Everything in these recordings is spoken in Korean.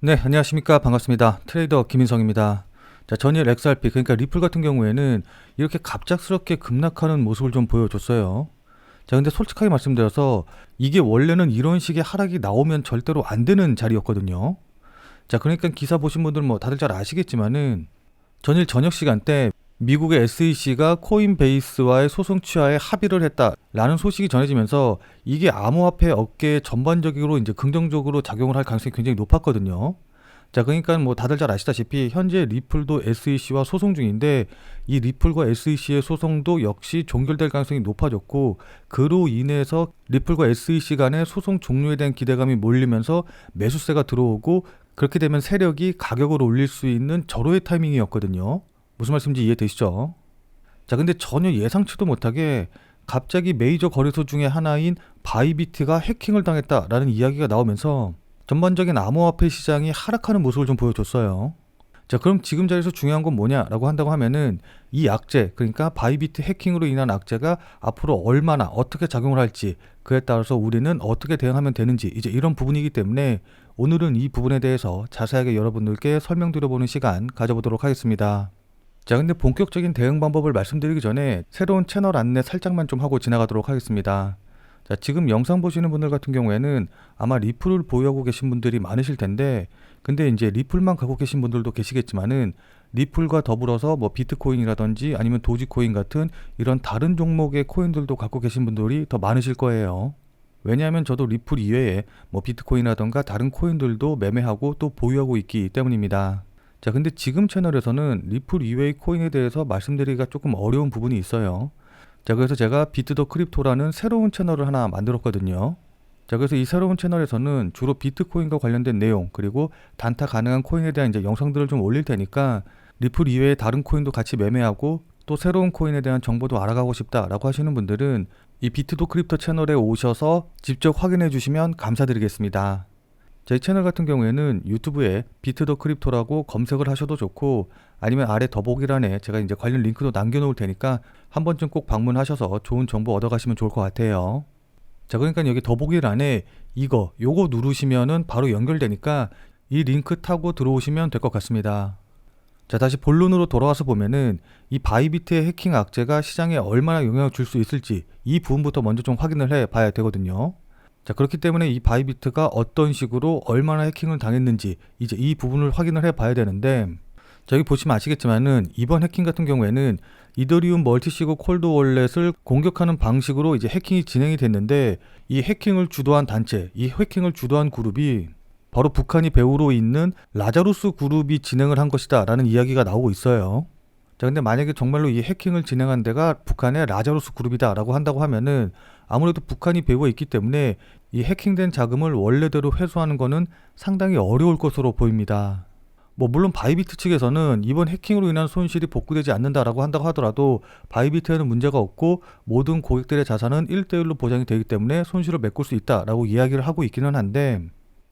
네, 안녕하십니까. 반갑습니다. 트레이더 김인성입니다. 자, 전일 XRP, 그러니까 리플 같은 경우에는 이렇게 갑작스럽게 급락하는 모습을 좀 보여줬어요. 자, 근데 솔직하게 말씀드려서 이게 원래는 이런 식의 하락이 나오면 절대로 안 되는 자리였거든요. 자, 그러니까 기사 보신 분들 뭐 다들 잘 아시겠지만은 전일 저녁 시간대 미국의 SEC가 코인베이스와의 소송 취하에 합의를 했다라는 소식이 전해지면서 이게 암호화폐 업계에 전반적으로 이제 긍정적으로 작용을 할 가능성이 굉장히 높았거든요. 자, 그러니까 뭐 다들 잘 아시다시피 현재 리플도 SEC와 소송 중인데 이 리플과 SEC의 소송도 역시 종결될 가능성이 높아졌고 그로 인해서 리플과 SEC 간의 소송 종료에 대한 기대감이 몰리면서 매수세가 들어오고 그렇게 되면 세력이 가격을 올릴 수 있는 절호의 타이밍이었거든요. 무슨 말씀인지 이해되시죠? 자, 근데 전혀 예상치도 못하게 갑자기 메이저 거래소 중에 하나인 바이비트가 해킹을 당했다라는 이야기가 나오면서 전반적인 암호화폐 시장이 하락하는 모습을 좀 보여줬어요. 자, 그럼 지금 자리에서 중요한 건 뭐냐라고 한다고 하면은 이 악재, 그러니까 바이비트 해킹으로 인한 악재가 앞으로 얼마나 어떻게 작용을 할지 그에 따라서 우리는 어떻게 대응하면 되는지 이제 이런 부분이기 때문에 오늘은 이 부분에 대해서 자세하게 여러분들께 설명드려보는 시간 가져보도록 하겠습니다. 자, 근데 본격적인 대응 방법을 말씀드리기 전에 새로운 채널 안내 살짝만 좀 하고 지나가도록 하겠습니다. 자, 지금 영상 보시는 분들 같은 경우에는 아마 리플을 보유하고 계신 분들이 많으실 텐데 근데 이제 리플만 갖고 계신 분들도 계시겠지만은 리플과 더불어서 뭐 비트코인이라든지 아니면 도지코인 같은 이런 다른 종목의 코인들도 갖고 계신 분들이 더 많으실 거예요. 왜냐하면 저도 리플 이외에 뭐 비트코인이라던가 다른 코인들도 매매하고 또 보유하고 있기 때문입니다. 자, 근데 지금 채널에서는 리플 이외의 코인에 대해서 말씀드리기가 조금 어려운 부분이 있어요. 자, 그래서 제가 비트 더 크립토라는 새로운 채널을 하나 만들었거든요. 자, 그래서 이 새로운 채널에서는 주로 비트코인과 관련된 내용 그리고 단타 가능한 코인에 대한 이제 영상들을 좀 올릴 테니까 리플 이외의 다른 코인도 같이 매매하고 또 새로운 코인에 대한 정보도 알아가고 싶다라고 하시는 분들은 이 비트 더 크립토 채널에 오셔서 직접 확인해 주시면 감사드리겠습니다. 제 채널 같은 경우에는 유튜브에 비트 더 크립토라고 검색을 하셔도 좋고 아니면 아래 더보기란에 제가 이제 관련 링크도 남겨놓을 테니까 한 번쯤 꼭 방문하셔서 좋은 정보 얻어가시면 좋을 것 같아요. 자, 그러니까 여기 더보기란에 요거 누르시면은 바로 연결되니까 이 링크 타고 들어오시면 될 것 같습니다. 자, 다시 본론으로 돌아와서 보면은 이 바이비트의 해킹 악재가 시장에 얼마나 영향을 줄 수 있을지 이 부분부터 먼저 좀 확인을 해 봐야 되거든요. 자, 그렇기 때문에 이 바이비트가 어떤 식으로 얼마나 해킹을 당했는지 이제 이 부분을 확인을 해 봐야 되는데 자, 여기 보시면 아시겠지만은 이번 해킹 같은 경우에는 이더리움 멀티시그 콜드 월렛을 공격하는 방식으로 이제 해킹이 진행이 됐는데 이 해킹을 주도한 단체, 이 해킹을 주도한 그룹이 바로 북한이 배후로 있는 라자루스 그룹이 진행을 한 것이다 라는 이야기가 나오고 있어요. 자, 근데 만약에 정말로 이 해킹을 진행한 데가 북한의 라자루스 그룹이다 라고 한다고 하면은 아무래도 북한이 배후에 있기 때문에 이 해킹된 자금을 원래대로 회수하는 거는 상당히 어려울 것으로 보입니다. 뭐 물론 바이비트 측에서는 이번 해킹으로 인한 손실이 복구되지 않는다라고 한다고 하더라도 바이비트에는 문제가 없고 모든 고객들의 자산은 1대1로 보장이 되기 때문에 손실을 메꿀 수 있다라고 이야기를 하고 있기는 한데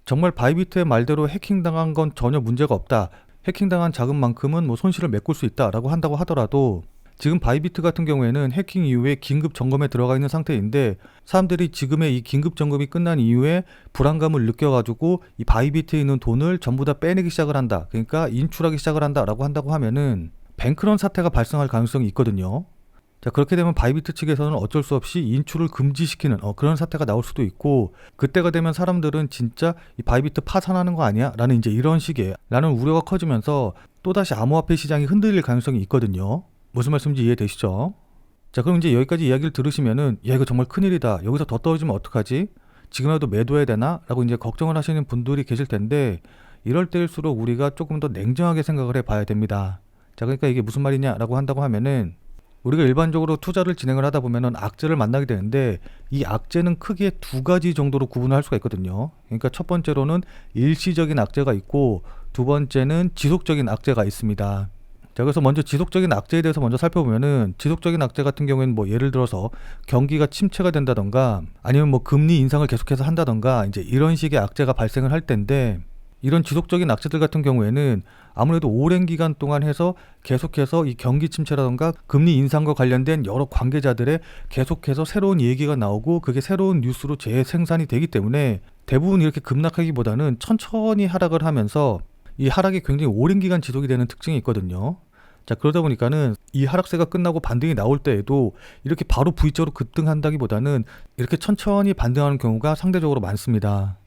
정말 바이비트의 말대로 해킹당한 건 전혀 문제가 없다. 해킹당한 자금만큼은 뭐 손실을 메꿀 수 있다라고 한다고 하더라도 지금 바이비트 같은 경우에는 해킹 이후에 긴급 점검에 들어가 있는 상태인데 사람들이 지금의 이 긴급 점검이 끝난 이후에 불안감을 느껴가지고 이 바이비트에 있는 돈을 전부 다 빼내기 시작을 한다. 그러니까 인출하기 시작을 한다라고 한다고 하면은 뱅크런 사태가 발생할 가능성이 있거든요. 자, 그렇게 되면 바이비트 측에서는 어쩔 수 없이 인출을 금지시키는 그런 사태가 나올 수도 있고 그때가 되면 사람들은 진짜 이 바이비트 파산하는 거 아니야? 라는 이제 이런 식의 라는 우려가 커지면서 또다시 암호화폐 시장이 흔들릴 가능성이 있거든요. 무슨 말씀인지 이해되시죠? 자, 그럼 이제 여기까지 이야기를 들으시면은 야, 이거 정말 큰일이다. 여기서 더 떨어지면 어떡하지? 지금이라도 매도해야 되나? 라고 이제 걱정을 하시는 분들이 계실 텐데 이럴 때일수록 우리가 조금 더 냉정하게 생각을 해봐야 됩니다. 자, 그러니까 이게 무슨 말이냐라고 한다고 하면은 우리가 일반적으로 투자를 진행을 하다 보면은 악재를 만나게 되는데 이 악재는 크게 두 가지 정도로 구분할 수가 있거든요. 그러니까 첫 번째로는 일시적인 악재가 있고 두 번째는 지속적인 악재가 있습니다. 자, 그래서 먼저 지속적인 악재에 대해서 먼저 살펴보면은 지속적인 악재 같은 경우에는 뭐 예를 들어서 경기가 침체가 된다던가 아니면 뭐 금리 인상을 계속해서 한다던가 이제 이런 식의 악재가 발생을 할 텐데 이런 지속적인 악재들 같은 경우에는 아무래도 오랜 기간 동안 해서 계속해서 이 경기 침체라던가 금리 인상과 관련된 여러 관계자들의 계속해서 새로운 얘기가 나오고 그게 새로운 뉴스로 재생산이 되기 때문에 대부분 이렇게 급락하기보다는 천천히 하락을 하면서 이 하락이 굉장히 오랜 기간 지속이 되는 특징이 있거든요. 자, 그러다 보니까는 이 하락세가 끝나고 반등이 나올 때에도 이렇게 바로 V자로 급등한다기보다는 이렇게 천천히 반등하는 경우가 상대적으로 많습니다.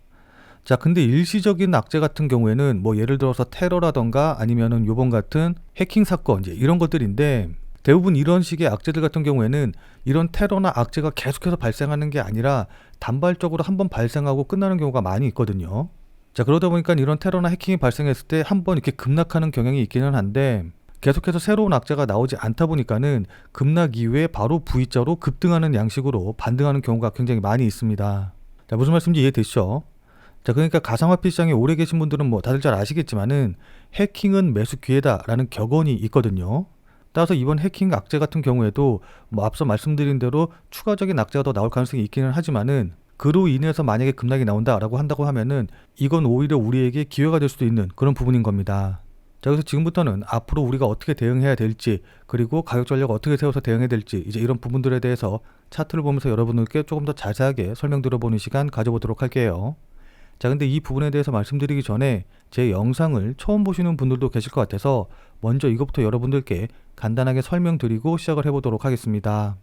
자, 근데 일시적인 악재 같은 경우에는 뭐 예를 들어서 테러라던가 아니면은 요번 같은 해킹 사건 이제 이런 것들인데, 대부분 이런 식의 악재들 같은 경우에는 이런 테러나 악재가 계속해서 발생하는 게 아니라 단발적으로 한번 발생하고 끝나는 경우가 많이 있거든요. 자, 그러다 보니까 이런 테러나 해킹이 발생했을 때 한번 이렇게 급락하는 경향이 있기는 한데, 계속해서 새로운 악재가 나오지 않다 보니까는 급락 이후에 바로 V자로 급등하는 양식으로 반등하는 경우가 굉장히 많이 있습니다. 자, 무슨 말씀인지 이해되시죠? 자, 그러니까 가상화폐 시장에 오래 계신 분들은 뭐 다들 잘 아시겠지만은 해킹은 매수 기회다라는 격언이 있거든요. 따라서 이번 해킹 악재 같은 경우에도 뭐 앞서 말씀드린 대로 추가적인 악재가 더 나올 가능성이 있기는 하지만은, 그로 인해서 만약에 급락이 나온다라고 한다고 하면은 이건 오히려 우리에게 기회가 될 수도 있는 그런 부분인 겁니다. 자, 그래서 지금부터는 앞으로 우리가 어떻게 대응해야 될지, 그리고 가격 전략을 어떻게 세워서 대응해야 될지, 이제 이런 부분들에 대해서 차트를 보면서 여러분들께 조금 더 자세하게 설명드려보는 시간 가져보도록 할게요. 자, 근데 이 부분에 대해서 말씀드리기 전에 제 영상을 처음 보시는 분들도 계실 것 같아서 먼저 이것부터 여러분들께 간단하게 설명드리고 시작을 해보도록 하겠습니다.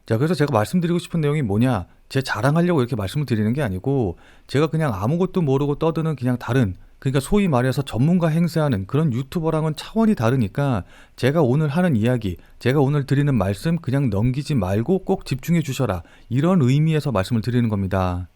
자, 그래서 제가 말씀드리고 싶은 내용이 뭐냐, 제 자랑하려고 이렇게 말씀을 드리는 게 아니고, 제가 그냥 아무것도 모르고 떠드는 그냥 다른, 그러니까 소위 말해서 전문가 행세하는 그런 유튜버랑은 차원이 다르니까 제가 오늘 하는 이야기, 제가 오늘 드리는 말씀 그냥 넘기지 말고 꼭 집중해 주셔라, 이런 의미에서 말씀을 드리는 겁니다.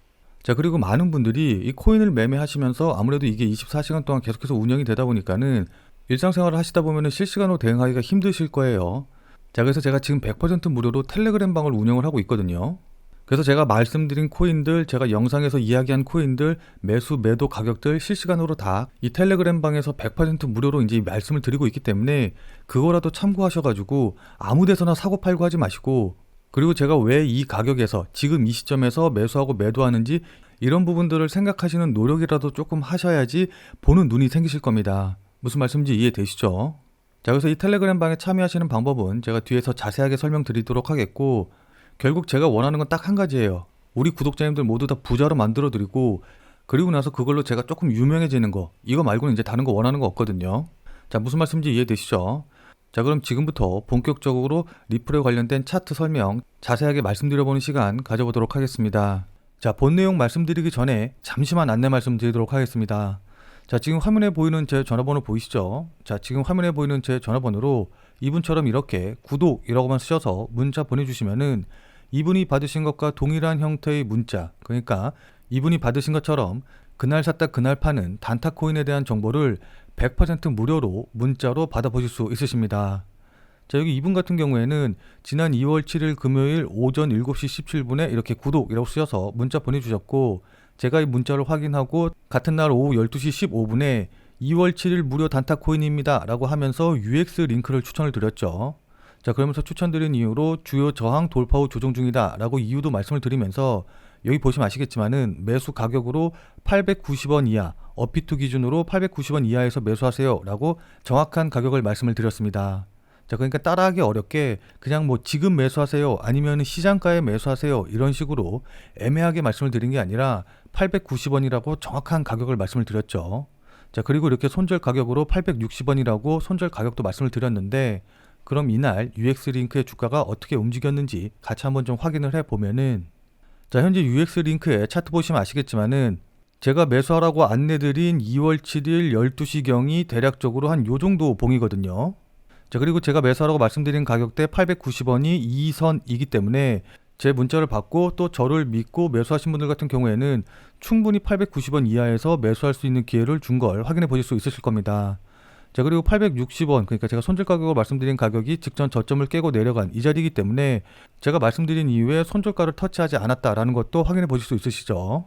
자, 그리고 많은 분들이 이 코인을 매매하시면서 아무래도 이게 24시간 동안 계속해서 운영이 되다 보니까는 일상생활을 하시다 보면은 실시간으로 대응하기가 힘드실 거예요. 자, 그래서 제가 지금 100% 무료로 텔레그램 방을 운영을 하고 있거든요. 그래서 제가 말씀드린 코인들, 제가 영상에서 이야기한 코인들, 매수, 매도 가격들 실시간으로 다 이 텔레그램 방에서 100% 무료로 이제 말씀을 드리고 있기 때문에 그거라도 참고하셔가지고 아무 데서나 사고 팔고 하지 마시고, 그리고 제가 왜 이 가격에서 지금 이 시점에서 매수하고 매도하는지 이런 부분들을 생각하시는 노력이라도 조금 하셔야지 보는 눈이 생기실 겁니다. 무슨 말씀인지 이해되시죠? 자, 그래서 이 텔레그램 방에 참여하시는 방법은 제가 뒤에서 자세하게 설명드리도록 하겠고, 결국 제가 원하는 건 딱 한 가지예요. 우리 구독자님들 모두 다 부자로 만들어 드리고, 그리고 나서 그걸로 제가 조금 유명해지는 거, 이거 말고는 이제 다른 거 원하는 거 없거든요. 자, 무슨 말씀인지 이해되시죠? 자, 그럼 지금부터 본격적으로 리플에 관련된 차트 설명 자세하게 말씀드려보는 시간 가져보도록 하겠습니다. 자, 본 내용 말씀드리기 전에 잠시만 안내 말씀드리도록 하겠습니다. 자, 지금 화면에 보이는 제 전화번호 보이시죠? 자, 지금 화면에 보이는 제 전화번호로 이분처럼 이렇게 구독이라고만 쓰셔서 문자 보내주시면은 이분이 받으신 것과 동일한 형태의 문자, 그러니까 이분이 받으신 것처럼 그날 샀다 그날 파는 단타 코인에 대한 정보를 100% 무료로 문자로 받아보실 수 있으십니다. 자, 여기 이분 같은 경우에는 지난 2월 7일 금요일 오전 7시 17분에 이렇게 구독이라고 쓰셔서 문자 보내주셨고, 제가 이 문자를 확인하고 같은 날 오후 12시 15분에 2월 7일 무료 단타 코인입니다 라고 하면서 UX 링크를 추천을 드렸죠. 자, 그러면서 추천드린 이유로 주요 저항 돌파 후 조정 중이다 라고 이유도 말씀을 드리면서, 여기 보시면 아시겠지만은 매수 가격으로 890원 이하, 업비트 기준으로 890원 이하에서 매수하세요 라고 정확한 가격을 말씀을 드렸습니다. 자, 그러니까 따라하기 어렵게 그냥 뭐 지금 매수하세요 아니면 시장가에 매수하세요 이런 식으로 애매하게 말씀을 드린 게 아니라 890원이라고 정확한 가격을 말씀을 드렸죠. 자, 그리고 이렇게 손절 가격으로 860원이라고 손절 가격도 말씀을 드렸는데, 그럼 이날 UX 링크의 주가가 어떻게 움직였는지 같이 한번 좀 확인을 해보면은, 자, 현재 UX 링크에 차트 보시면 아시겠지만은 제가 매수하라고 안내드린 2월 7일 12시경이 대략적으로 한 요 정도 봉이거든요. 자, 그리고 제가 매수하라고 말씀드린 가격대 890원이 2선이기 때문에 제 문자를 받고 또 저를 믿고 매수하신 분들 같은 경우에는 충분히 890원 이하에서 매수할 수 있는 기회를 준 걸 확인해 보실 수 있으실 겁니다. 자, 그리고 860원, 그러니까 제가 손절 가격으로 말씀드린 가격이 직전 저점을 깨고 내려간 이 자리이기 때문에 제가 말씀드린 이후에 손절가를 터치하지 않았다라는 것도 확인해 보실 수 있으시죠.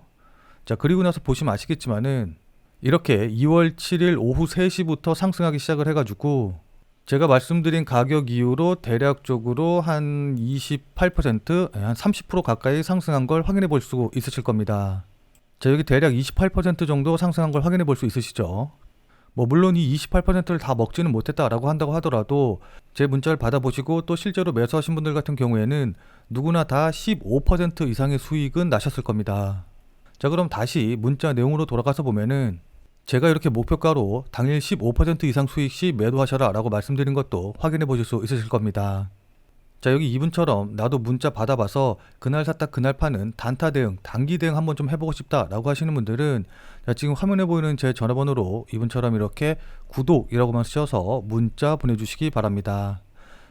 자, 그리고 나서 보시면 아시겠지만은 이렇게 2월 7일 오후 3시부터 상승하기 시작을 해가지고 제가 말씀드린 가격 이후로 대략적으로 한 28%, 한 30% 가까이 상승한 걸 확인해 볼 수 있으실 겁니다. 자, 여기 대략 28% 정도 상승한 걸 확인해 볼 수 있으시죠. 뭐 물론 이 28%를 다 먹지는 못했다라고 한다고 하더라도 제 문자를 받아보시고 또 실제로 매수하신 분들 같은 경우에는 누구나 다 15% 이상의 수익은 나셨을 겁니다. 자, 그럼 다시 문자 내용으로 돌아가서 보면은 제가 이렇게 목표가로 당일 15% 이상 수익 시 매도하셔라 라고 말씀드린 것도 확인해 보실 수 있으실 겁니다. 자, 여기 이분처럼 나도 문자 받아봐서 그날 샀다 그날 파는 단타 대응, 단기 대응 한번 좀 해보고 싶다 라고 하시는 분들은 자, 지금 화면에 보이는 제 전화번호로 이분처럼 이렇게 구독이라고만 쓰셔서 문자 보내주시기 바랍니다.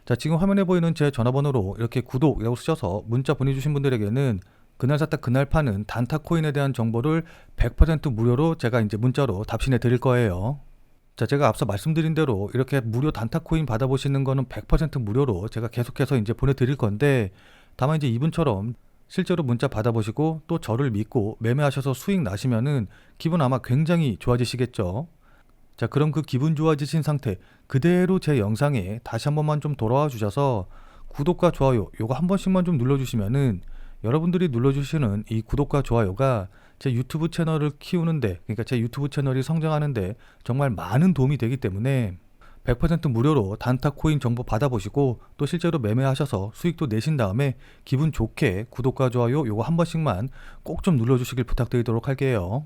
자, 지금 화면에 보이는 제 전화번호로 이렇게 구독이라고 쓰셔서 문자 보내주신 분들에게는 그날 샀다 그날 파는 단타 코인에 대한 정보를 100% 무료로 제가 이제 문자로 답신해 드릴 거예요. 자, 제가 앞서 말씀드린 대로 이렇게 무료 단타 코인 받아보시는 거는 100% 무료로 제가 계속해서 이제 보내드릴 건데, 다만 이제 이분처럼 실제로 문자 받아보시고 또 저를 믿고 매매하셔서 수익 나시면은 기분 아마 굉장히 좋아지시겠죠. 자, 그럼 그 기분 좋아지신 상태 그대로 제 영상에 다시 한 번만 좀 돌아와 주셔서 구독과 좋아요 요거 한 번씩만 좀 눌러주시면은 여러분들이 눌러주시는 이 구독과 좋아요가 제 유튜브 채널을 키우는데, 그러니까 제 유튜브 채널이 성장하는데 정말 많은 도움이 되기 때문에 100% 무료로 단타 코인 정보 받아보시고 또 실제로 매매하셔서 수익도 내신 다음에 기분 좋게 구독과 좋아요 요거 한 번씩만 꼭 좀 눌러주시길 부탁드리도록 할게요.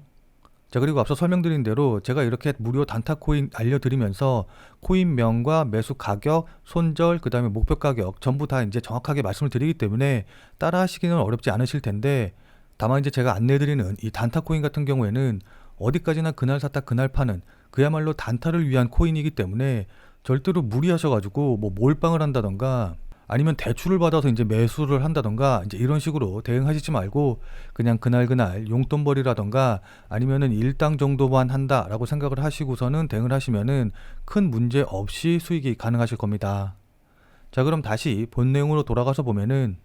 자, 그리고 앞서 설명드린 대로 제가 이렇게 무료 단타 코인 알려드리면서 코인명과 매수 가격, 손절, 그 다음에 목표 가격 전부 다 이제 정확하게 말씀을 드리기 때문에 따라 하시기는 어렵지 않으실 텐데, 다만 이제 제가 안내해드리는 이 단타 코인 같은 경우에는 어디까지나 그날 샀다 그날 파는 그야말로 단타를 위한 코인이기 때문에 절대로 무리하셔가지고 뭐 몰빵을 한다던가 아니면 대출을 받아서 이제 매수를 한다던가 이제 이런 식으로 대응하시지 말고 그냥 그날 용돈벌이라던가 아니면은 일당 정도만 한다라고 생각을 하시고서는 대응을 하시면은 큰 문제 없이 수익이 가능하실 겁니다. 자, 그럼 다시 본 내용으로 돌아가서 보면은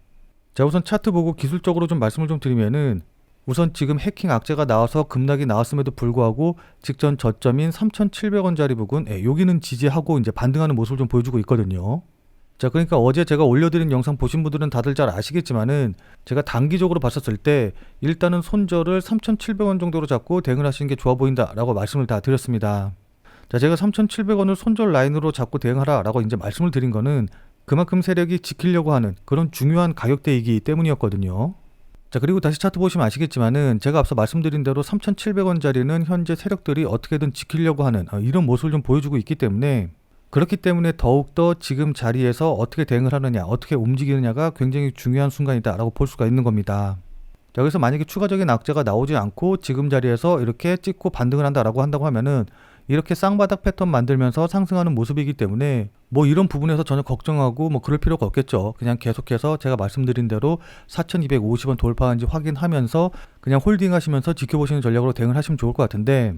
자, 우선 차트 보고 기술적으로 좀 말씀을 좀 드리면은 우선 지금 해킹 악재가 나와서 급락이 나왔음에도 불구하고 직전 저점인 3,700원짜리 부근 여기는 지지하고 이제 반등하는 모습을 좀 보여주고 있거든요. 자, 그러니까 어제 제가 올려드린 영상 보신 분들은 다들 잘 아시겠지만은 제가 단기적으로 봤었을 때 일단은 손절을 3,700원 정도로 잡고 대응을 하시는 게 좋아 보인다 라고 말씀을 다 드렸습니다. 자, 제가 3,700원을 손절 라인으로 잡고 대응하라 라고 이제 말씀을 드린 거는 그만큼 세력이 지키려고 하는 그런 중요한 가격대이기 때문이었거든요. 자, 그리고 다시 차트 보시면 아시겠지만은 제가 앞서 말씀드린 대로 3,700원짜리는 현재 세력들이 어떻게든 지키려고 하는 이런 모습을 좀 보여주고 있기 때문에, 그렇기 때문에 더욱더 지금 자리에서 어떻게 대응을 하느냐, 어떻게 움직이느냐가 굉장히 중요한 순간이다라고 볼 수가 있는 겁니다. 자, 그래서 만약에 추가적인 악재가 나오지 않고 지금 자리에서 이렇게 찍고 반등을 한다라고 한다고 하면은 이렇게 쌍바닥 패턴 만들면서 상승하는 모습이기 때문에 뭐 이런 부분에서 전혀 걱정하고 뭐 그럴 필요가 없겠죠. 그냥 계속해서 제가 말씀드린 대로 4,250원 돌파한지 확인하면서 그냥 홀딩 하시면서 지켜보시는 전략으로 대응을 하시면 좋을 것 같은데,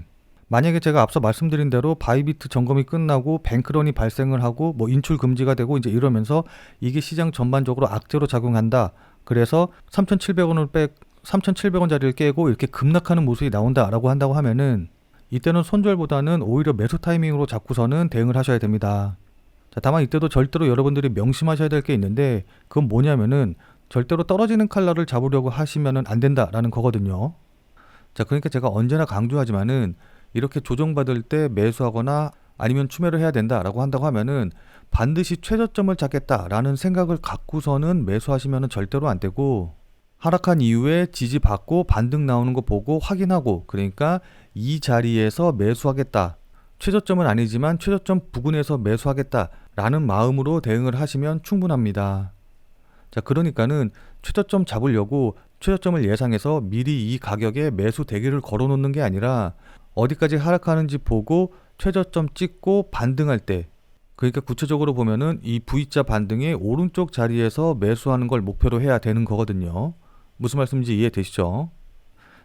만약에 제가 앞서 말씀드린 대로 바이비트 점검이 끝나고 뱅크런이 발생을 하고 뭐 인출 금지가 되고 이제 이러면서 이게 시장 전반적으로 악재로 작용한다. 그래서 3,700원짜리를 깨고 이렇게 급락하는 모습이 나온다라고 한다고 하면은 이때는 손절보다는 오히려 매수 타이밍으로 잡고서는 대응을 하셔야 됩니다. 자, 다만 이때도 절대로 여러분들이 명심하셔야 될 게 있는데 그건 뭐냐면은 절대로 떨어지는 칼날을 잡으려고 하시면은 안 된다라는 거거든요. 자, 그러니까 제가 언제나 강조하지만은 이렇게 조정받을 때 매수하거나 아니면 추매를 해야 된다라고 한다고 하면은 반드시 최저점을 잡겠다라는 생각을 갖고서는 매수하시면은 절대로 안 되고, 하락한 이후에 지지받고 반등 나오는 거 보고 확인하고, 그러니까 이 자리에서 매수하겠다, 최저점은 아니지만 최저점 부근에서 매수하겠다라는 마음으로 대응을 하시면 충분합니다. 자, 그러니까는 최저점 잡으려고 최저점을 예상해서 미리 이 가격에 매수 대기를 걸어 놓는 게 아니라 어디까지 하락하는지 보고 최저점 찍고 반등할 때, 그러니까 구체적으로 보면은 이 V자 반등의 오른쪽 자리에서 매수하는 걸 목표로 해야 되는 거거든요. 무슨 말씀인지 이해되시죠?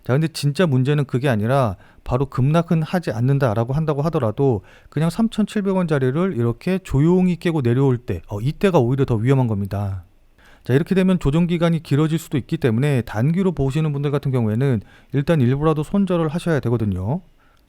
자, 근데 진짜 문제는 그게 아니라 바로 급락은 하지 않는다라고 한다고 하더라도 그냥 3,700원짜리를 이렇게 조용히 깨고 내려올 때 이때가 오히려 더 위험한 겁니다. 자, 이렇게 되면 조정 기간이 길어질 수도 있기 때문에 단기로 보시는 분들 같은 경우에는 일단 일부라도 손절을 하셔야 되거든요.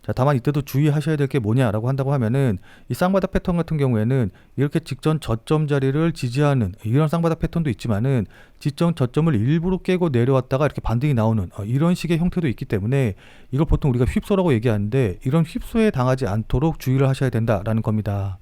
자, 다만 이때도 주의하셔야 될 게 뭐냐라고 한다고 하면은 이 쌍바닥 패턴 같은 경우에는 이렇게 직전 저점 자리를 지지하는 이런 쌍바닥 패턴도 있지만은 직전 저점을 일부러 깨고 내려왔다가 이렇게 반등이 나오는 이런 식의 형태도 있기 때문에 이걸 보통 우리가 휩소라고 얘기하는데 이런 휩소에 당하지 않도록 주의를 하셔야 된다라는 겁니다.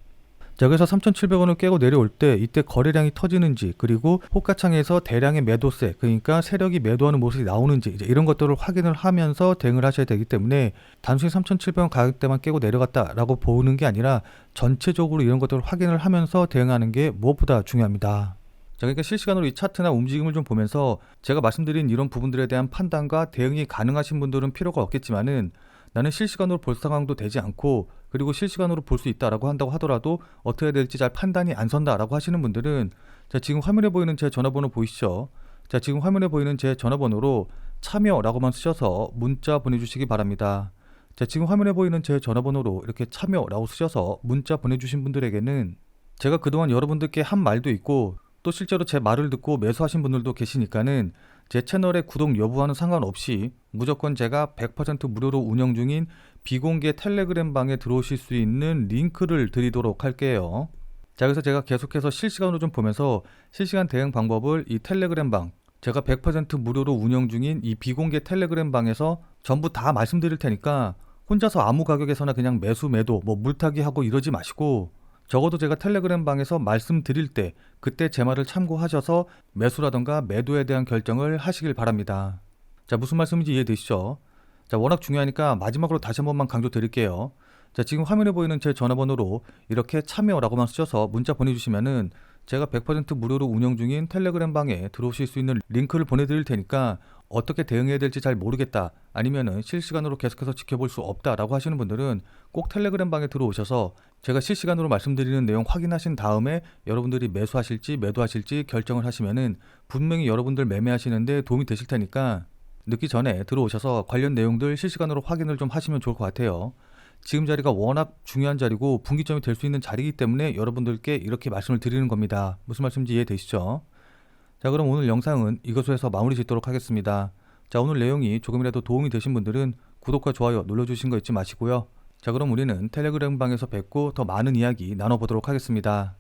자, 그래서 3,700원을 깨고 내려올 때 이때 거래량이 터지는지, 그리고 호가창에서 대량의 매도세, 그러니까 세력이 매도하는 모습이 나오는지, 이제 이런 것들을 확인을 하면서 대응을 하셔야 되기 때문에 단순히 3,700원 가격대만 깨고 내려갔다라고 보는 게 아니라 전체적으로 이런 것들을 확인을 하면서 대응하는 게 무엇보다 중요합니다. 자, 그러니까 실시간으로 이 차트나 움직임을 좀 보면서 제가 말씀드린 이런 부분들에 대한 판단과 대응이 가능하신 분들은 필요가 없겠지만은, 나는 실시간으로 볼 상황도 되지 않고 그리고 실시간으로 볼 수 있다라고 한다고 하더라도 어떻게 해야 될지 잘 판단이 안 선다라고 하시는 분들은, 자, 지금 화면에 보이는 제 전화번호 보이시죠? 자, 지금 화면에 보이는 제 전화번호로 참여라고만 쓰셔서 문자 보내주시기 바랍니다. 자, 지금 화면에 보이는 제 전화번호로 이렇게 참여라고 쓰셔서 문자 보내주신 분들에게는 제가 그동안 여러분들께 한 말도 있고 또 실제로 제 말을 듣고 매수하신 분들도 계시니까는 제 채널의 구독 여부와는 상관없이 무조건 제가 100% 무료로 운영 중인 비공개 텔레그램 방에 들어오실 수 있는 링크를 드리도록 할게요. 자, 그래서 제가 계속해서 실시간으로 좀 보면서 실시간 대응 방법을 이 텔레그램 방, 제가 100% 무료로 운영 중인 이 비공개 텔레그램 방에서 전부 다 말씀드릴 테니까 혼자서 아무 가격에서나 그냥 매수 매도 뭐 물타기 하고 이러지 마시고, 적어도 제가 텔레그램 방에서 말씀드릴 때 그때 제 말을 참고하셔서 매수라던가 매도에 대한 결정을 하시길 바랍니다. 자, 무슨 말씀인지 이해되시죠? 자, 워낙 중요하니까 마지막으로 다시 한 번만 강조 드릴게요. 자, 지금 화면에 보이는 제 전화번호로 이렇게 참여라고만 쓰셔서 문자 보내주시면은 제가 100% 무료로 운영 중인 텔레그램 방에 들어오실 수 있는 링크를 보내드릴 테니까, 어떻게 대응해야 될지 잘 모르겠다, 아니면은 실시간으로 계속해서 지켜볼 수 없다라고 하시는 분들은 꼭 텔레그램 방에 들어오셔서 제가 실시간으로 말씀드리는 내용 확인하신 다음에 여러분들이 매수하실지 매도하실지 결정을 하시면은 분명히 여러분들 매매하시는데 도움이 되실 테니까 늦기 전에 들어오셔서 관련 내용들 실시간으로 확인을 좀 하시면 좋을 것 같아요. 지금 자리가 워낙 중요한 자리고 분기점이 될 수 있는 자리이기 때문에 여러분들께 이렇게 말씀을 드리는 겁니다. 무슨 말씀인지 이해되시죠? 자, 그럼 오늘 영상은 이것으로 해서 마무리 짓도록 하겠습니다. 자, 오늘 내용이 조금이라도 도움이 되신 분들은 구독과 좋아요 눌러주신 거 잊지 마시고요. 자, 그럼 우리는 텔레그램 방에서 뵙고 더 많은 이야기 나눠보도록 하겠습니다.